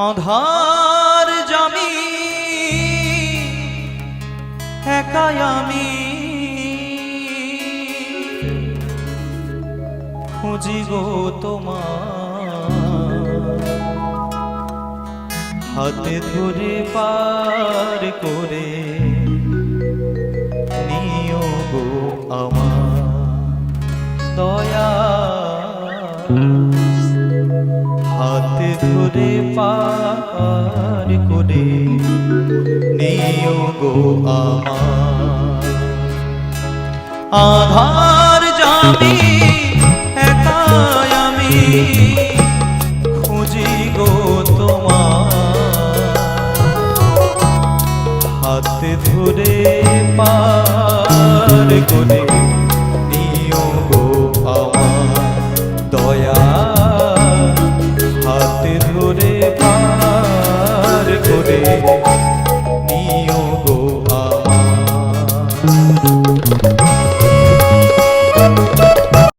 আধার জামি একাই আমি খুঁজি গো তোমার হাতে ধরে পার করে নিও গো আমার দয়া হাতে ধরে পার করে নিও গো আমার আধার জামি একাই আমি খুঁজি গো তোমার হাতে ধরে পার করে নিও গো আমার দয়া হাতে ধরে পার করে